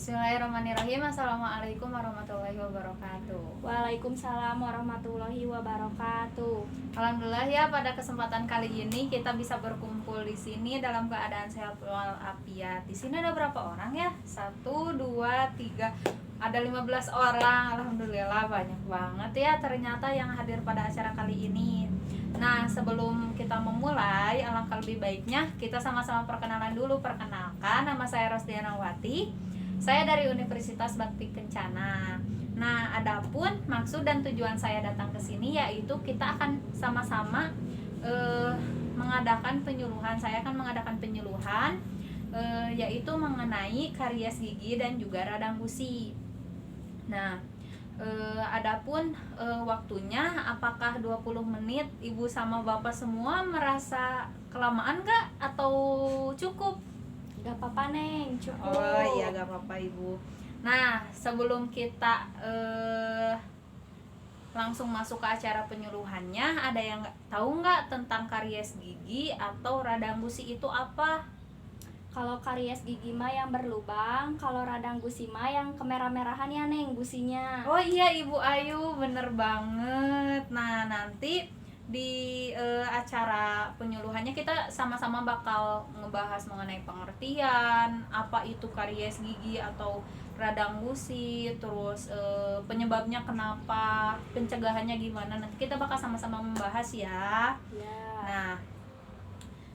Bismillahirrahmanirrahim. Assalamualaikum warahmatullahi wabarakatuh. Waalaikumsalam warahmatullahi wabarakatuh. Alhamdulillah ya, pada kesempatan kali ini kita bisa berkumpul di sini dalam keadaan sehat walafiat. Di sini ada berapa orang ya? 1, 2, 3, ada 15 orang. Alhamdulillah banyak banget ya ternyata yang hadir pada acara kali ini. Nah, sebelum kita memulai, alangkah lebih baiknya kita sama-sama perkenalan dulu. Perkenalkan, nama saya Rosdiana Wati. Saya dari Universitas Bakti Kencana. Nah, adapun maksud dan tujuan saya datang ke sini yaitu kita akan sama-sama mengadakan penyuluhan. Saya akan mengadakan penyuluhan yaitu mengenai karies gigi dan juga radang gusi. Nah, adapun waktunya apakah 20 menit Ibu sama Bapak semua merasa kelamaan gak atau cukup? Gak apa-apa Neng, cukup. Oh iya, gak apa-apa Ibu. Nah, sebelum kita langsung masuk ke acara penyuluhannya, ada yang tahu nggak tentang karies gigi atau radang gusi itu apa? Kalau karies gigi mah yang berlubang, kalau radang gusi mah yang kemerah-merahan ya Neng gusinya. Oh iya Ibu Ayu, bener banget. Nah, nanti di acara penyuluhannya kita sama-sama bakal ngebahas mengenai pengertian apa itu karies gigi atau radang gusi, terus penyebabnya kenapa, pencegahannya gimana. Nanti kita bakal sama-sama membahas ya. Ya. Nah,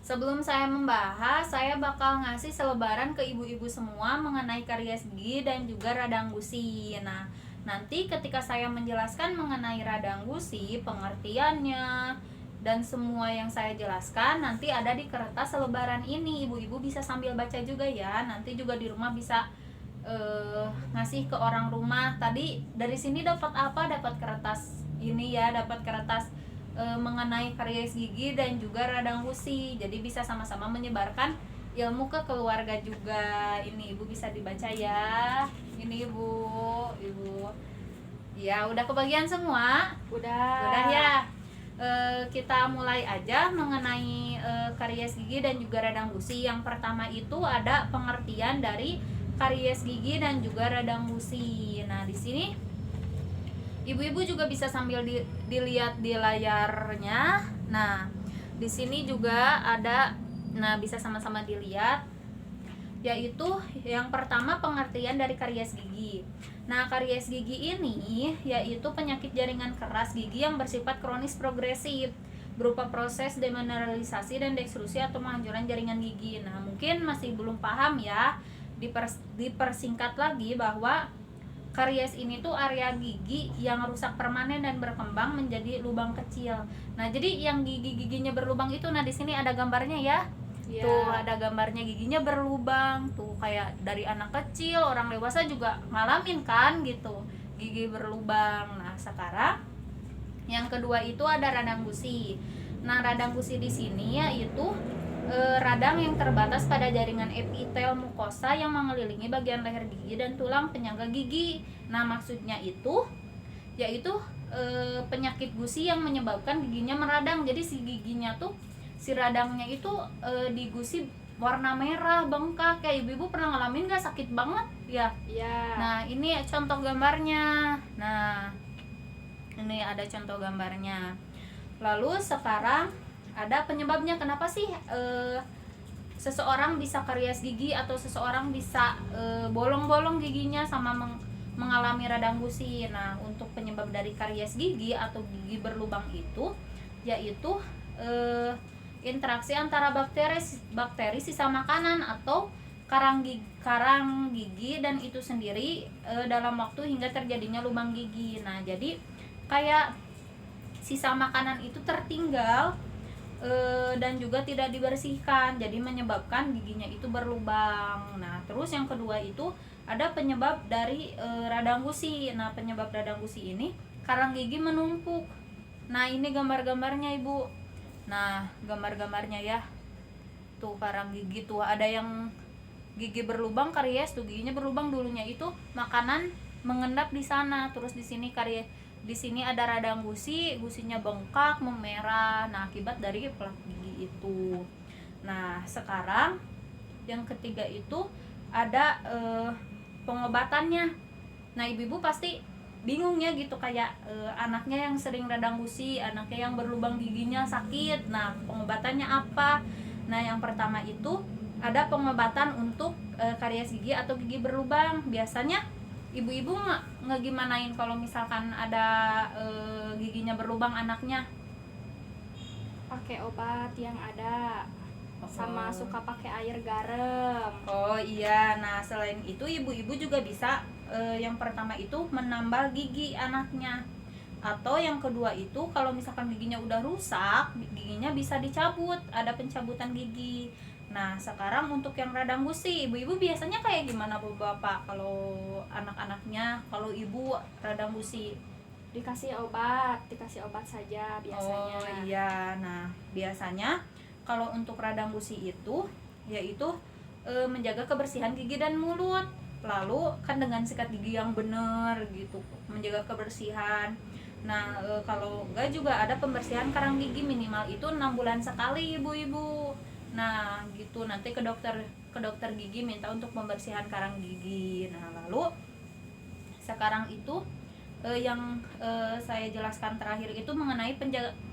sebelum saya membahas, saya bakal ngasih selebaran ke ibu-ibu semua mengenai karies gigi dan juga radang gusi. Nah, nanti ketika saya menjelaskan mengenai radang gusi, pengertiannya, dan semua yang saya jelaskan nanti ada di kertas selebaran ini. Ibu-ibu bisa sambil baca juga ya. Nanti juga di rumah bisa ngasih ke orang rumah. Tadi dari sini dapat apa? Dapat kertas ini ya, dapat kertas mengenai karies gigi dan juga radang gusi. Jadi bisa sama-sama menyebarkan ilmu ke keluarga juga. Ini Ibu bisa dibaca ya. Ini Ibu. Ya, udah kebagian semua? Udah ya. Kita mulai aja mengenai karies gigi dan juga radang gusi. Yang pertama itu ada pengertian dari karies gigi dan juga radang gusi. Nah, di sini ibu-ibu juga bisa sambil dilihat di layarnya. Nah, di sini juga ada, nah bisa sama-sama dilihat, yaitu yang pertama pengertian dari karies gigi. Nah, karies gigi ini yaitu penyakit jaringan keras gigi yang bersifat kronis progresif berupa proses demineralisasi dan destruksi atau penghancuran jaringan gigi. Nah, mungkin masih belum paham ya. Dipersingkat lagi bahwa karies ini tuh area gigi yang rusak permanen dan berkembang menjadi lubang kecil. Nah, jadi yang gigi-giginya berlubang itu, nah di sini ada gambarnya ya. Ya. Tuh ada gambarnya, giginya berlubang. Tuh kayak dari anak kecil, orang dewasa juga ngalamin kan gitu. Gigi berlubang. Nah, sekarang yang kedua itu ada radang gusi. Nah, radang gusi di sini yaitu radang yang terbatas pada jaringan epitel mukosa yang mengelilingi bagian leher gigi dan tulang penyangga gigi. Nah, maksudnya itu yaitu penyakit gusi yang menyebabkan giginya meradang. Jadi si radangnya itu di gusi warna merah, bengkak. Kayak ibu-ibu pernah ngalamin gak? Sakit banget ya? Ya. Nah, ini contoh gambarnya. Nah, ini ada contoh gambarnya. Lalu sekarang ada penyebabnya. Kenapa sih seseorang bisa karies gigi atau seseorang bisa bolong-bolong giginya sama mengalami radang gusi. Nah, untuk penyebab dari karies gigi atau gigi berlubang itu yaitu interaksi antara bakteri sisa makanan atau karang gigi dan itu sendiri dalam waktu hingga terjadinya lubang gigi. Nah, jadi kayak sisa makanan itu tertinggal dan juga tidak dibersihkan, jadi menyebabkan giginya itu berlubang. Nah, terus yang kedua itu ada penyebab dari radang gusi. Nah, penyebab radang gusi ini karang gigi menumpuk. Nah, ini gambar-gambarnya Ibu. Nah, gambar-gambarnya ya. Tuh karang gigi tuh ada yang gigi berlubang karies, tuh giginya berlubang dulunya itu makanan mengendap di sana. Terus di sini karies, di sini ada radang gusi, gusinya bengkak, memerah. Nah, akibat dari plak gigi itu. Nah, sekarang yang ketiga itu ada pengobatannya. Nah ibu-ibu pasti bingung ya gitu, kayak anaknya yang sering radang gusi, anaknya yang berlubang giginya sakit. Nah pengobatannya apa? Nah yang pertama itu ada pengobatan untuk karies gigi atau gigi berlubang. Biasanya ibu-ibu ngegimanain kalau misalkan ada giginya berlubang anaknya? Pakai obat yang ada, sama Oh. suka pakai air garam. Oh iya, nah selain itu ibu-ibu juga bisa yang pertama itu menambal gigi anaknya. Atau yang kedua itu kalau misalkan giginya udah rusak, giginya bisa dicabut, ada pencabutan gigi. Nah sekarang untuk yang radang gusi, ibu-ibu biasanya kayak gimana bu bapak kalau anak-anaknya, kalau ibu radang gusi? Dikasih obat saja biasanya. Oh iya, nah biasanya kalau untuk radang gusi itu yaitu menjaga kebersihan gigi dan mulut. Lalu kan dengan sikat gigi yang benar gitu, menjaga kebersihan. Nah kalau enggak juga ada pembersihan karang gigi minimal itu 6 bulan sekali ibu-ibu. Nah gitu, nanti ke dokter gigi minta untuk pembersihan karang gigi. Nah lalu sekarang itu yang saya jelaskan terakhir itu mengenai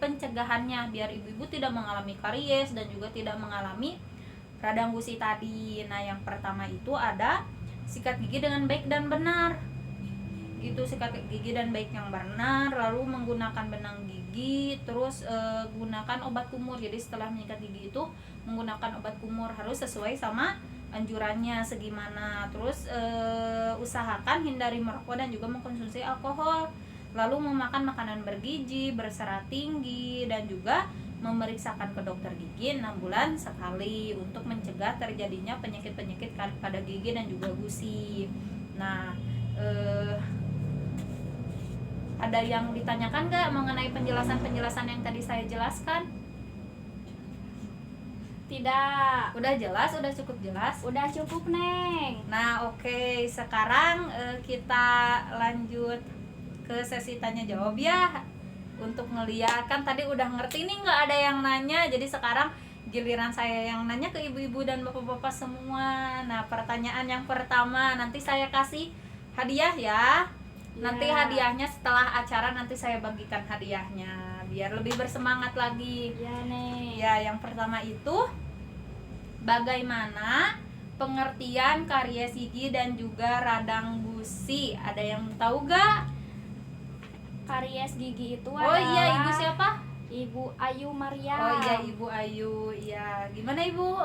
pencegahannya biar ibu-ibu tidak mengalami karies dan juga tidak mengalami radang gusi tadi. Nah yang pertama itu ada sikat gigi dengan baik dan benar. Itu sikat gigi dan baik yang benar, lalu menggunakan benang gigi, terus gunakan obat kumur. Jadi setelah menyikat gigi itu menggunakan obat kumur, harus sesuai sama anjurannya segimana. Terus usahakan hindari merokok dan juga mengkonsumsi alkohol. Lalu memakan makanan bergizi, berserat tinggi, dan juga memeriksakan ke dokter gigi 6 bulan sekali untuk mencegah terjadinya penyakit-penyakit pada gigi dan juga gusi. Nah ada yang ditanyakan nggak mengenai penjelasan-penjelasan yang tadi saya jelaskan? Tidak. Udah jelas, udah cukup jelas. Udah cukup, Neng. Nah oke, sekarang kita lanjut ke sesi tanya jawab ya. Untuk ngeliat kan tadi udah ngerti nih, nggak ada yang nanya, jadi sekarang giliran saya yang nanya ke ibu-ibu dan bapak-bapak semua. Nah pertanyaan yang pertama, nanti saya kasih hadiah ya. Nanti Ya. hadiahnya setelah acara, nanti saya bagikan hadiahnya biar lebih bersemangat lagi. Ya, Neng. Ya yang pertama itu bagaimana pengertian karies gigi dan juga radang gusi? Ada yang tahu gak? Karies gigi itu Oh adalah iya, ibu siapa? Ibu Ayu Maria. Oh iya, ibu Ayu. Iya, gimana ibu?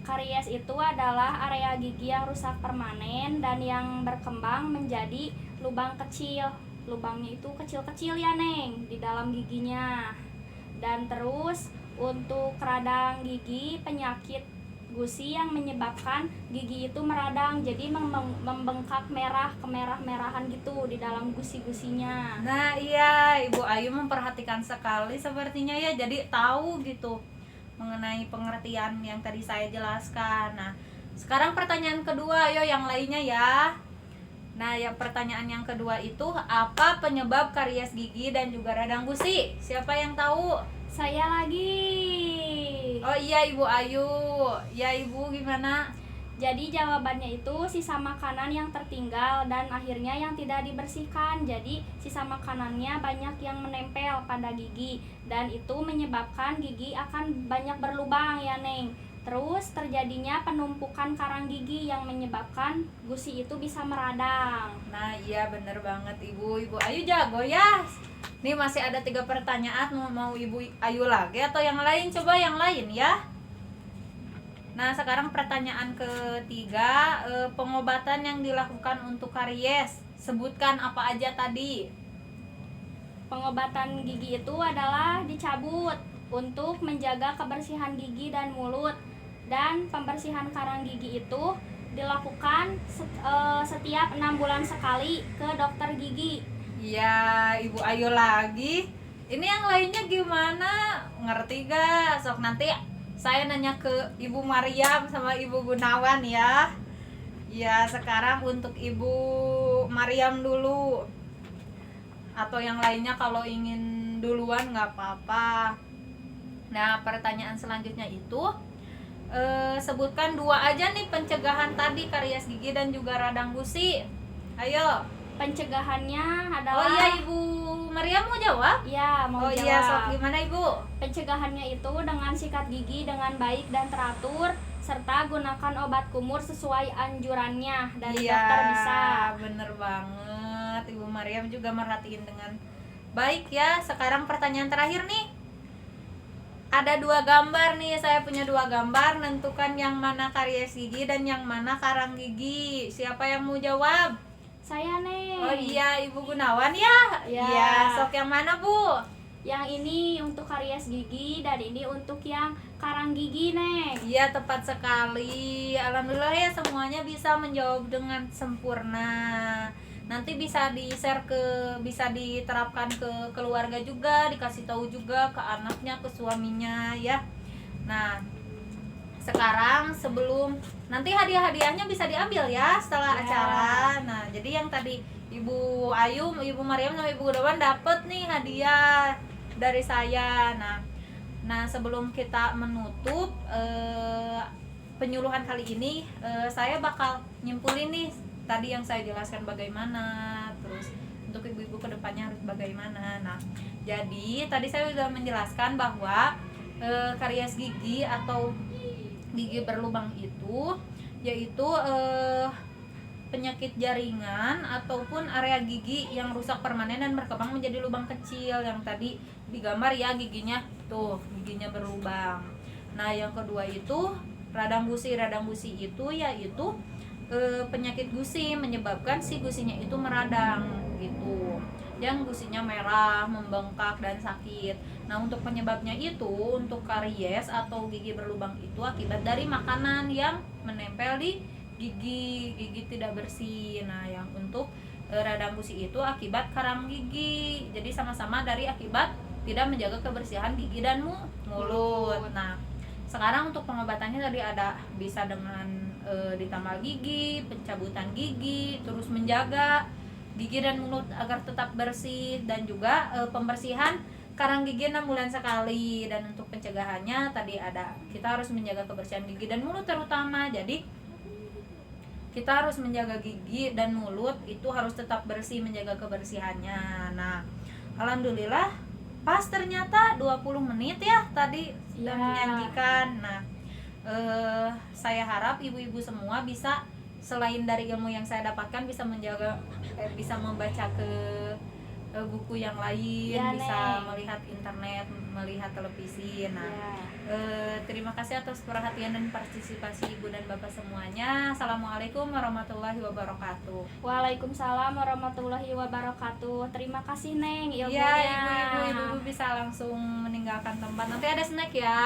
Karies itu adalah area gigi yang rusak permanen dan yang berkembang menjadi lubang kecil. Lubangnya itu kecil-kecil ya, Neng, di dalam giginya. Dan terus untuk radang gigi, penyakit gusi yang menyebabkan gigi itu meradang, jadi membengkak merah, kemerah-merahan gitu di dalam gusi-gusinya. Nah iya, ibu Ayu memperhatikan sekali sepertinya ya, jadi tahu gitu mengenai pengertian yang tadi saya jelaskan. Nah sekarang pertanyaan kedua, ayo yang lainnya ya. Nah ya, pertanyaan yang kedua itu apa penyebab karies gigi dan juga radang gusi? Siapa yang tahu? Saya lagi. Oh iya ibu Ayu. Ya ibu gimana? Jadi jawabannya itu sisa makanan yang tertinggal dan akhirnya yang tidak dibersihkan. Jadi sisa makanannya banyak yang menempel pada gigi dan itu menyebabkan gigi akan banyak berlubang ya, Neng. Terus terjadinya penumpukan karang gigi yang menyebabkan gusi itu bisa meradang. Nah iya bener banget ibu. Ibu Ayu jago ya. Nih masih ada 3 pertanyaan, mau ibu Ayu lagi atau yang lain? Coba yang lain ya. Nah sekarang pertanyaan ketiga, pengobatan yang dilakukan untuk karies, sebutkan apa aja tadi. Pengobatan gigi itu adalah dicabut untuk menjaga kebersihan gigi dan mulut, dan pembersihan karang gigi itu dilakukan setiap 6 bulan sekali ke dokter gigi. Ya ibu Ayu lagi. Ini yang lainnya gimana? Ngerti gak? Sok nanti saya nanya ke ibu Mariam sama ibu Gunawan ya. Ya sekarang untuk ibu Mariam dulu. Atau yang lainnya kalau ingin duluan nggak apa-apa. Nah pertanyaan selanjutnya itu sebutkan 2 aja nih pencegahan tadi karies gigi dan juga radang gusi. Ayo. Pencegahannya Oh adalah iya, Ibu Maria mau jawab? ya mau Oh iya, sok jawab. gimana Ibu? Pencegahannya itu dengan sikat gigi dengan baik dan teratur, serta gunakan obat kumur sesuai anjurannya dari Iya, dokter bisa. bener banget. Ibu Mariam juga merhatiin dengan baik ya. Sekarang pertanyaan terakhir nih. Ada 2 gambar nih, saya punya 2 gambar. Nentukan yang mana karies gigi dan yang mana karang gigi. Siapa yang mau jawab? Saya nih. Oh iya, Ibu Gunawan ya? Ya. Iya, sok yang mana Bu? Yang ini untuk karies gigi dan ini untuk yang karang gigi, Neng. Iya, tepat sekali. Alhamdulillah ya, semuanya bisa menjawab dengan sempurna. Nanti bisa di-share bisa diterapkan ke keluarga juga, dikasih tahu juga ke anaknya, ke suaminya ya. Nah, sekarang sebelum nanti hadiah-hadiahnya bisa diambil ya setelah Ya. acara. Nah, jadi yang tadi Ibu Ayu, Ibu Mariam sama Ibu Gunawan dapat nih hadiah dari saya. Nah, sebelum kita menutup penyuluhan kali ini, saya bakal nyimpulin nih tadi yang saya jelaskan bagaimana, terus untuk ibu-ibu kedepannya harus bagaimana. Nah, jadi tadi saya sudah menjelaskan bahwa karies gigi atau gigi berlubang itu yaitu penyakit jaringan ataupun area gigi yang rusak permanen dan berkembang menjadi lubang kecil yang tadi digambar ya, giginya tuh, giginya berlubang. Nah, yang kedua itu radang gusi. Radang gusi itu yaitu penyakit gusi, menyebabkan si gusinya itu meradang gitu, yang gusinya merah, membengkak dan sakit. Nah, untuk penyebabnya itu, untuk karies atau gigi berlubang itu akibat dari makanan yang menempel di gigi tidak bersih. Nah, yang untuk radang gusi itu akibat karang gigi. Jadi sama-sama dari akibat tidak menjaga kebersihan gigi dan mulut. Nah, sekarang untuk pengobatannya tadi ada bisa dengan ditambal gigi, pencabutan gigi, terus menjaga gigi dan mulut agar tetap bersih, dan juga pembersihan karang gigi 6 bulan sekali. Dan untuk pencegahannya tadi ada, kita harus menjaga kebersihan gigi dan mulut terutama. Jadi kita harus menjaga gigi dan mulut itu harus tetap bersih, menjaga kebersihannya. Nah, alhamdulillah pas ternyata 20 menit ya tadi sudah Ya. menyajikan. Nah, saya harap ibu-ibu semua bisa, selain dari ilmu yang saya dapatkan, bisa menjaga bisa membaca ke buku yang lain, Ya, bisa Neng. melihat internet, melihat televisi. Nah, Ya. terima kasih atas perhatian dan partisipasi ibu dan bapak semuanya. Assalamualaikum warahmatullahi wabarakatuh. Waalaikumsalam warahmatullahi wabarakatuh. Terima kasih, Neng, ilmunya. Ya, ibu-ibu bisa langsung meninggalkan tempat. Nanti ada snack ya.